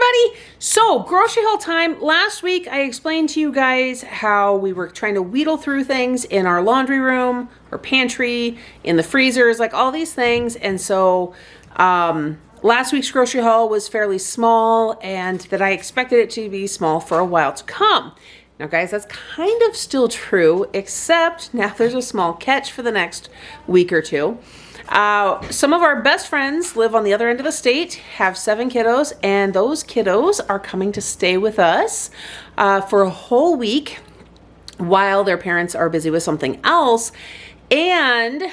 everybody. So, grocery haul time. Last week I explained to you guys how we were trying to wheedle through things in our laundry room or pantry, in the freezers, like all these things. And so last week's grocery haul was fairly small, and that I expected it to be small for a while to come. Now guys, that's kind of still true, except now there's a small catch for the next week or two. Some of our best friends live on the other end of the state, have 7 kiddos, and those kiddos are coming to stay with us for a whole week while their parents are busy with something else. And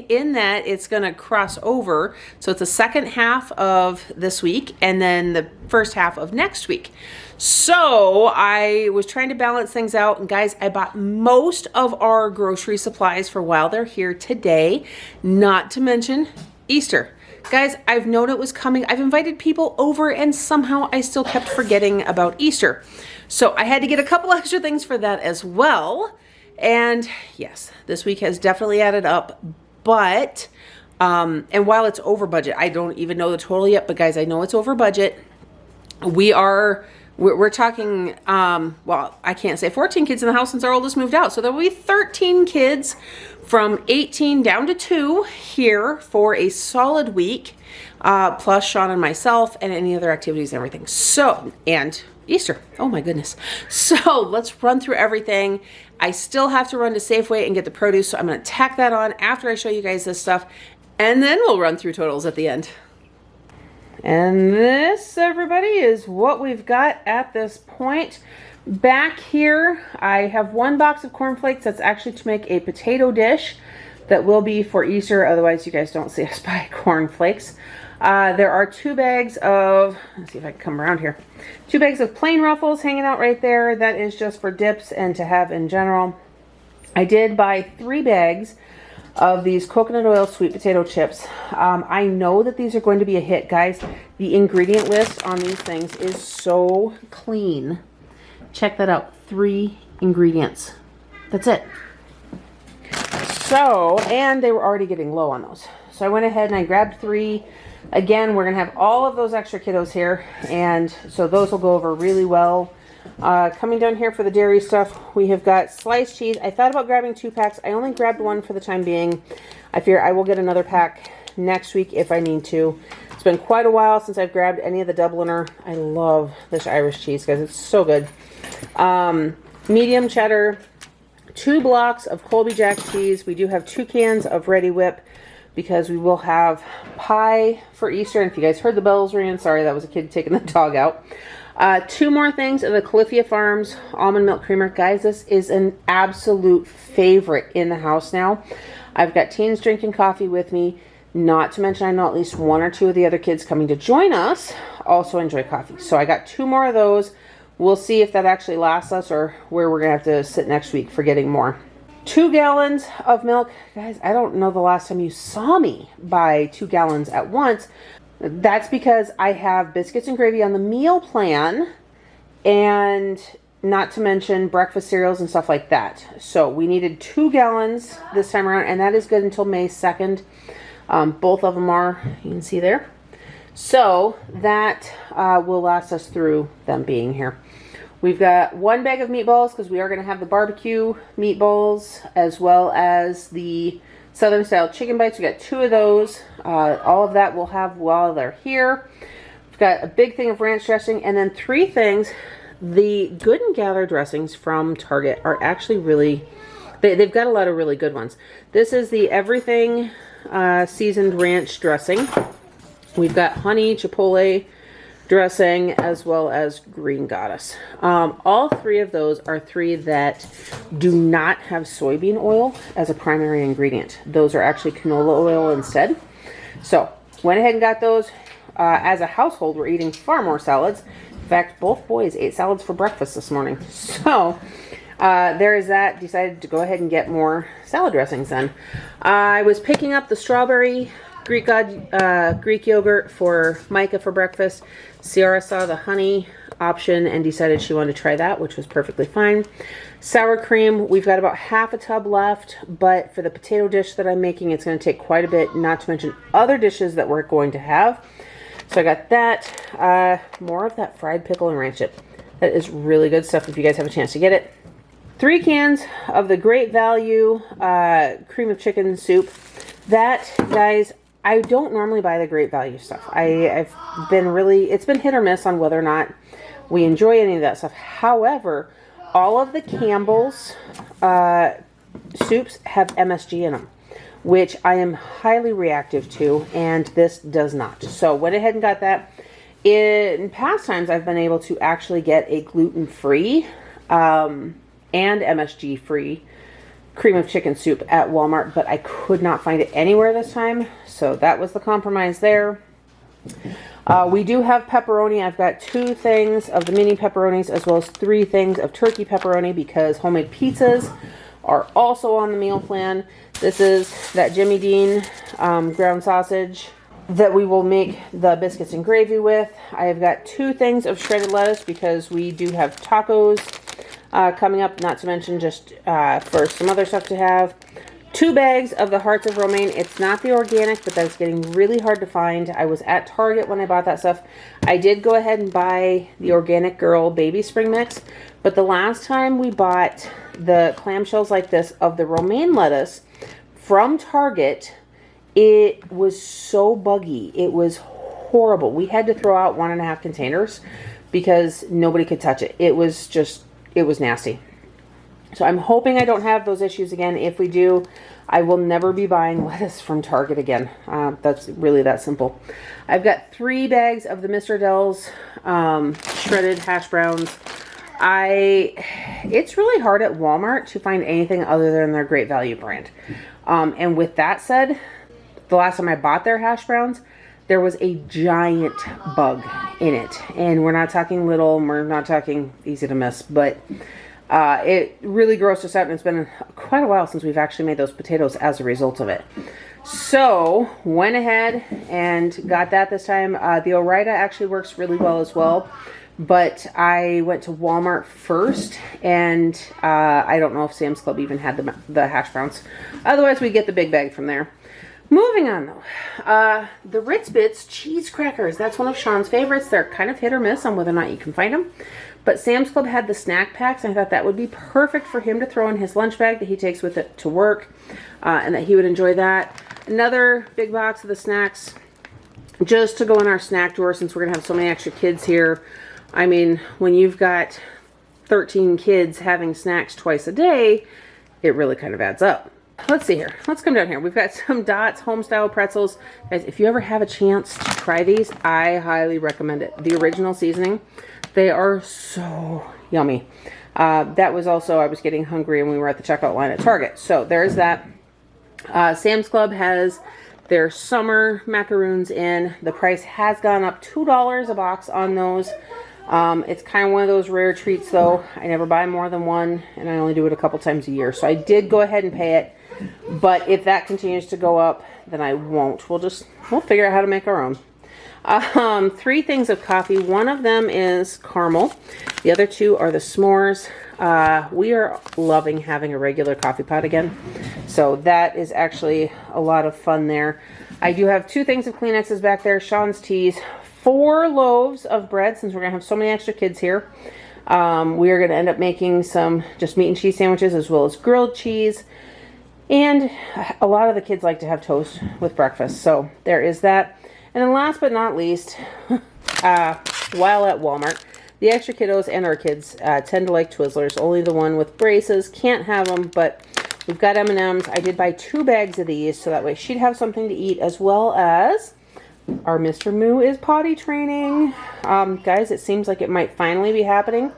in that, it's going to cross over. So it's the second half of this week and then the first half of next week. So I was trying to balance things out. And guys, I bought most of our grocery supplies for while they're here today, not to mention Easter. Guys, I've known it was coming. I've invited people over and somehow I still kept forgetting about Easter. So I had to get a couple extra things for that as well. And yes, this week has definitely added up, but, and while it's over budget, I don't even know the total yet, but guys, I know it's over budget. We're talking, well, I can't say 14 kids in the house since our oldest moved out. So there will be 13 kids from 18 down to 2 here for a solid week, plus Shawn and myself and any other activities and everything. So, and Easter. Oh my goodness. So let's run through everything. I still have to run to Safeway and get the produce, so I'm going to tack that on after I show you guys this stuff, and then we'll run through totals at the end. And this, everybody, is what we've got at this point. Back here, I have 1 box of cornflakes that's actually to make a potato dish that will be for Easter, otherwise you guys don't see us buy cornflakes. There are 2 bags of, let's see if I can come around here, 2 bags of plain Ruffles hanging out right there. That is just for dips and to have in general. I did buy 3 bags of these coconut oil sweet potato chips. I know that these are going to be a hit, guys. The ingredient list on these things is so clean. Check that out. 3 ingredients. That's it. So, and they were already getting low on those. So I went ahead and I grabbed 3. Again, we're going to have all of those extra kiddos here, and so those will go over really well. Coming down here for the dairy stuff, we have got sliced cheese. I thought about grabbing 2 packs. I only grabbed 1 for the time being. I fear I will get another pack next week if I need to. It's been quite a while since I've grabbed any of the Dubliner. I love this Irish cheese, guys. It's so good. Medium cheddar, 2 blocks of Colby Jack cheese. We do have 2 cans of Ready Whip, because we will have pie for Easter. And if you guys heard the bells ringing, sorry, that was a kid taking the dog out. 2 more things of the Califia Farms almond milk creamer. Guys, this is an absolute favorite in the house now. I've got teens drinking coffee with me. Not to mention, I know at least 1 or 2 of the other kids coming to join us also enjoy coffee. So I got 2 more of those. We'll see if that actually lasts us or where we're going to have to sit next week for getting more. 2 gallons of milk. Guys, I don't know the last time you saw me buy 2 gallons at once. That's because I have biscuits and gravy on the meal plan, and not to mention breakfast cereals and stuff like that. So we needed 2 gallons this time around, and that is good until May 2nd. Both of them are, you can see there. So that will last us through them being here. We've got 1 bag of meatballs because we are going to have the barbecue meatballs as well as the Southern style chicken bites. We got 2 of those. All of that we'll have while they're here. We've got a big thing of ranch dressing, and then 3 things. The Good and Gather dressings from Target are actually really, they've got a lot of really good ones. This is the Everything seasoned ranch dressing. We've got honey chipotle dressing as well as Green Goddess. All 3 of those are 3 that do not have soybean oil as a primary ingredient. Those are actually canola oil instead. So went ahead and got those. As a household, we're eating far more salads. In fact, both boys ate salads for breakfast this morning. So there is that. Decided to go ahead and get more salad dressings then. I was picking up the strawberry Greek yogurt for Micah for breakfast. Ciara saw the honey option and decided she wanted to try that, which was perfectly fine. Sour cream, we've got about half a tub left, but for the potato dish that I'm making, it's going to take quite a bit, not to mention other dishes that we're going to have. So I got that. More of that fried pickle and ranch dip. That is really good stuff if you guys have a chance to get it. 3 cans of the Great Value cream of chicken soup. That, guys, I don't normally buy the Great Value stuff. I've been really, it's been hit or miss on whether or not we enjoy any of that stuff. However, all of the Campbell's soups have MSG in them, which I am highly reactive to, and this does not. So went ahead and got that. In past times, I've been able to actually get a gluten-free and MSG-free cream of chicken soup at Walmart, but I could not find it anywhere this time. So that was the compromise there. We do have pepperoni. I've got 2 things of the mini pepperonis as well as 3 things of turkey pepperoni because homemade pizzas are also on the meal plan. This is that Jimmy Dean ground sausage that we will make the biscuits and gravy with. I have got 2 things of shredded lettuce because we do have tacos coming up, not to mention just for some other stuff to have. 2 bags of the Hearts of Romaine. It's not the organic, but that's getting really hard to find. I was at Target when I bought that stuff. I did go ahead and buy the Organic Girl Baby Spring Mix, but the last time we bought the clamshells like this of the romaine lettuce from Target, it was so buggy. It was horrible. We had to throw out 1.5 containers because nobody could touch it. It was nasty. So I'm hoping I don't have those issues again. If we do, I will never be buying lettuce from Target again. That's really that simple. I've got 3 bags of the Mr. Dell's shredded hash browns. It's really hard at Walmart to find anything other than their Great Value brand. And with that said, the last time I bought their hash browns, there was a giant bug in it. And we're not talking little, we're not talking easy to miss, but it really grossed us out, and it's been quite a while since we've actually made those potatoes as a result of it. So, went ahead and got that this time. The Ore-Ida actually works really well as well, but I went to Walmart first, and I don't know if Sam's Club even had the hash browns. Otherwise, we get the big bag from there. Moving on, though. The Ritz Bits cheese crackers. That's one of Shawn's favorites. They're kind of hit or miss on whether or not you can find them. But Sam's Club had the snack packs, and I thought that would be perfect for him to throw in his lunch bag that he takes with it to work, and that he would enjoy that. Another big box of the snacks just to go in our snack drawer since we're going to have so many extra kids here. I mean, when you've got 13 kids having snacks twice a day, it really kind of adds up. Let's see here. Let's come down here. We've got some Dots Homestyle Pretzels. Guys, if you ever have a chance to try these, I highly recommend it. The original seasoning. They are so yummy. That was also, I was getting hungry and we were at the checkout line at Target. So there's that. Sam's Club has their summer macaroons in. The price has gone up $2 a box on those. It's kind of one of those rare treats though. I never buy more than one and I only do it a couple times a year. So I did go ahead and pay it. But if that continues to go up, then I won't. We'll figure out how to make our own. 3 things of coffee. One of them is caramel. The other 2 are the s'mores. We are loving having a regular coffee pot again. So that is actually a lot of fun there. I do have 2 things of Kleenexes back there. Shawn's teas. 4 loaves of bread since we're going to have so many extra kids here. We are going to end up making some just meat and cheese sandwiches as well as grilled cheese. And a lot of the kids like to have toast with breakfast. So there is that. And then last but not least, while at Walmart, the extra kiddos and our kids tend to like Twizzlers. Only the one with braces can't have them, but we've got M&Ms. I did buy 2 bags of these, so that way she'd have something to eat, as well as our Mr. Moo is potty training. Guys, it seems like it might finally be happening.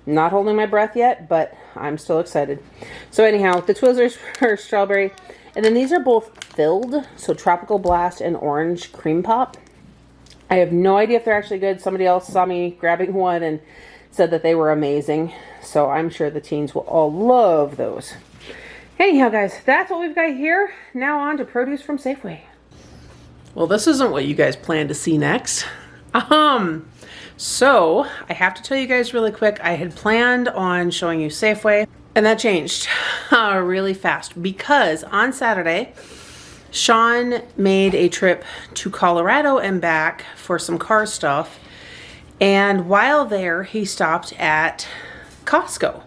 Not holding my breath yet, but I'm still excited. So anyhow, the Twizzlers are strawberry. And then these are both filled, so Tropical Blast and Orange Cream Pop. I have no idea if they're actually good. Somebody else saw me grabbing one and said that they were amazing. So I'm sure the teens will all love those. Anyhow, guys, that's what we've got here. Now on to produce from Safeway. Well, this isn't what you guys planned to see next. So I have to tell you guys really quick, I had planned on showing you Safeway, and that changed really fast because on Saturday, Shawn made a trip to Colorado and back for some car stuff. And while there, he stopped at Costco.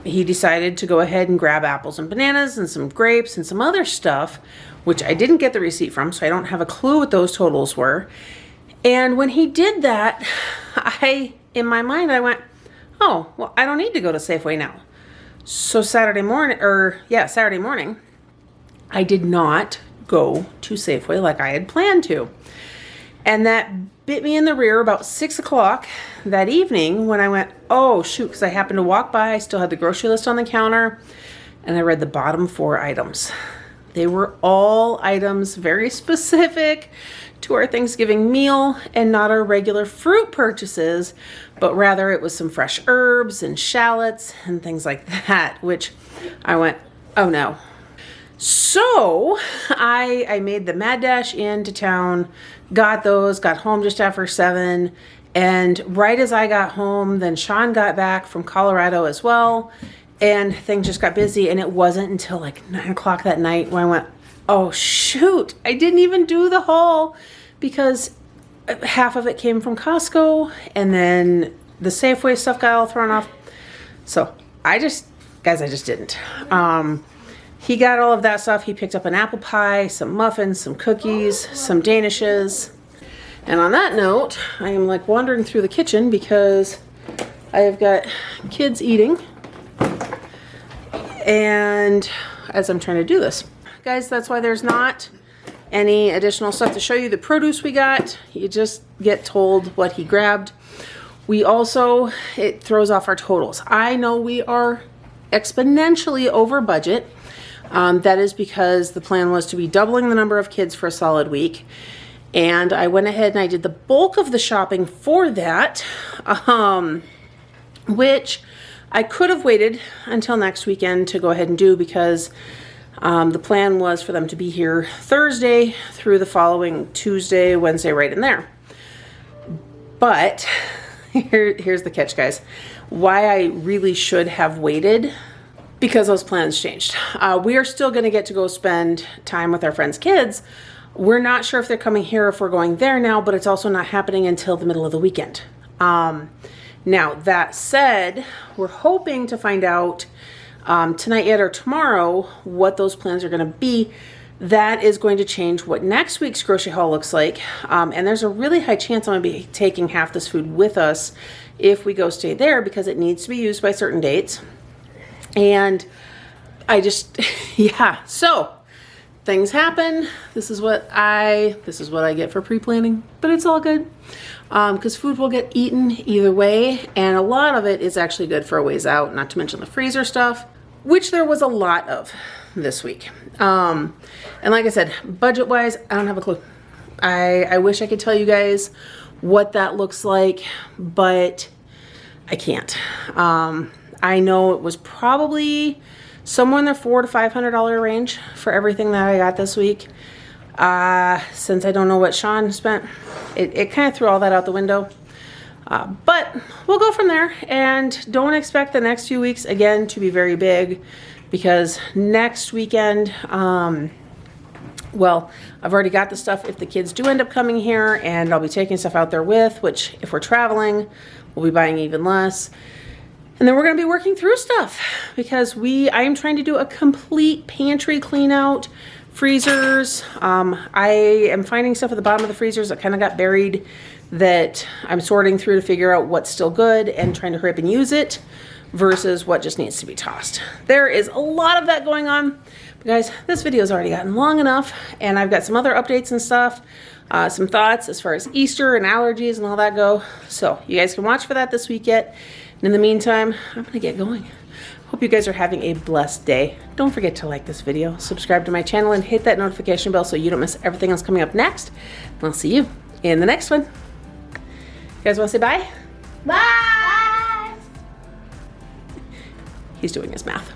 He decided to go ahead and grab apples and bananas and some grapes and some other stuff, which I didn't get the receipt from, so I don't have a clue what those totals were. And when he did that, in my mind, I went, oh, well, I don't need to go to Safeway now. So Saturday morning, I did not go to Safeway like I had planned to. And that bit me in the rear about 6 o'clock that evening when I went, oh shoot, because I happened to walk by, I still had the grocery list on the counter, and I read the bottom 4 items. They were all items very specific to our Thanksgiving meal and not our regular fruit purchases, but rather it was some fresh herbs and shallots and things like that, which I went, oh no. So I made the mad dash into town, got home just after 7, and right as I got home, then Shawn got back from Colorado as well, and things just got busy, and it wasn't until like 9 o'clock that night when I went, oh shoot, I didn't even do the haul because half of it came from Costco, and then the Safeway stuff got all thrown off. So I just didn't. He got all of that stuff. He picked up an apple pie, some muffins, some cookies, some danishes. And on that note, I am like wandering through the kitchen because I have got kids eating. And as I'm trying to do this, guys, that's why there's not any additional stuff to show you the produce we got. You just get told what he grabbed. We also, it throws off our totals. I know we are exponentially over budget. That is because the plan was to be doubling the number of kids for a solid week. And I went ahead and I did the bulk of the shopping for that, which I could have waited until next weekend to go ahead and do because the plan was for them to be here Thursday through the following Tuesday, Wednesday, right in there. But here's the catch, guys. Why I really should have waited, because those plans changed. We are still going to get to go spend time with our friends' kids. We're not sure if they're coming here or if we're going there now, but it's also not happening until the middle of the weekend. Now, that said, we're hoping to find out tonight yet or tomorrow what those plans are going to be. That is going to change what next week's grocery haul looks like. And there's a really high chance I'm going to be taking half this food with us if we go stay there because it needs to be used by certain dates. And I just, yeah, so things happen. This is what I get for pre-planning, but it's all good. Because food will get eaten either way, and a lot of it is actually good for a ways out, not to mention the freezer stuff, which there was a lot of this week. And like I said, budget-wise, I don't have a clue. I wish I could tell you guys what that looks like, but I can't. I know it was probably somewhere in the $400 to $500 range for everything that I got this week. Since I don't know what Shawn spent, it kind of threw all that out the window. But we'll go from there, and don't expect the next few weeks again to be very big because next weekend, well, I've already got the stuff if the kids do end up coming here, and I'll be taking stuff out there with, which if we're traveling, we'll be buying even less. And then we're going to be working through stuff because I am trying to do a complete pantry clean out, freezers. I am finding stuff at the bottom of the freezers that kind of got buried that I'm sorting through to figure out what's still good and trying to hurry up and use it versus what just needs to be tossed. There is a lot of that going on. But guys, this video's already gotten long enough, and I've got some other updates and stuff, some thoughts as far as Easter and allergies and all that go. So you guys can watch for that this week yet. And in the meantime, I'm going to get going. Hope you guys are having a blessed day. Don't forget to like this video, subscribe to my channel, and hit that notification bell so you don't miss everything else coming up next. And I'll see you in the next one. You guys want to say bye? Bye! He's doing his math.